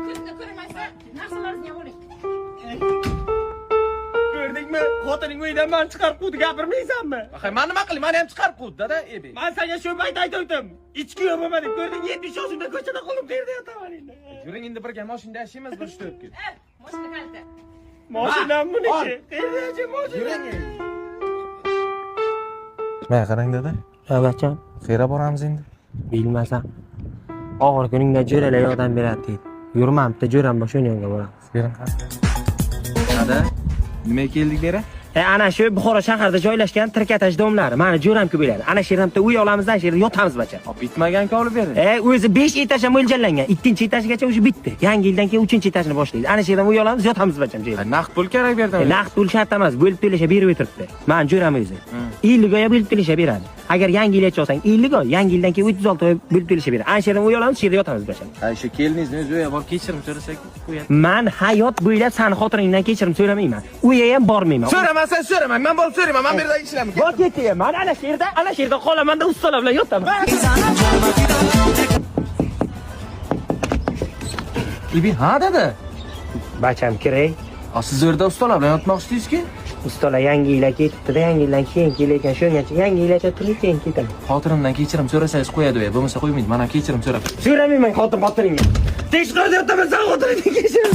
Ko'zga ko'rmaysan, narsalaringizni yeb oling. Ko'rdingmi? Xotining uyidan meni chiqarib qo'ydi, gapirmaysanmi? Axay, men nima qilay? Meni ham chiqarib qo'ydi, dada, ebi. Men senga shu payt aytdim. Ichki yo'qman deb. Ko'rding, 70 yoshimda ko'chada qolib qayerda yotaman endi. Yuring endi birga mashinada yashaymiz, bir 4 kun. Mashina kalta. Mashinam buniki. Qayerda yashayman mashina? Yuring. Mana qarang dada. Ha bacham, Qayerga boramiz endi? bilmasam. Og'ir kuningda jo'ralar yordam beradi deydi. Yurmabdi, jo'ram bosh o'ynayonga boramiz. Bering qarang. Dada, nima keldik bera? Ana shu Buxoro shahrida joylashgan trikotaj domlari. Mana jo'ram ko'p bo'ladi. Ana shu yerda uy olamizdan shu yerda yotamiz bacham. Bitmagan-ku olib bering. O'zi 5 etajga mo'ljallangan. 2-etajgacha o'sha bitdi. Yangi yildan keyin 3-etajni boshlaydi. Ana shu yerdan uy olamiz, yotamiz bacham shu yerda. Naqd pul kerak berdim. Naqd pul shart emas, bo'lib to'lasha berib o'tiribdi. Mana jo'ram o'zi. 50 oyga bo'lib to'lasha beradi. Agar yangi yil olsang 50 oy, yangi yildan keyin 36 oy bo'lib to'lasha beradi. Ana shu yerdan uy olamiz, shu yerda yotamiz bacham. Ha, shu keliningizni o'zi uyiga borib kechirim so'rasak qo'yadi. Men hayot bo'ylab seni xotiringdan kechirim so'ramayman. Uyga ham bormayman. So'ramasan, so'raman. Men borib so'rayman. Men bu yerda ishlamayman. Bor ketayman. Men ana shu yerda qolaman-da ustalar bilan yotaman. Ibi, ha dada. Bacham kiray. Siz u yerda ustalar bilan yotmoqchisiz-ku? Ustalar yangi yilga ketibdi-da, yangi yildan keyin kelayotgan shungacha yangi yilgacha turib keyin ketaman. Xotirimdan kechirim so'rasangiz qo'yadi u, bo'lmasa qo'ymaydi. Men ham kechirim so'rab. So'ramayman xotiringga. Tez qilib yotaman sen xotiringdan kechirim.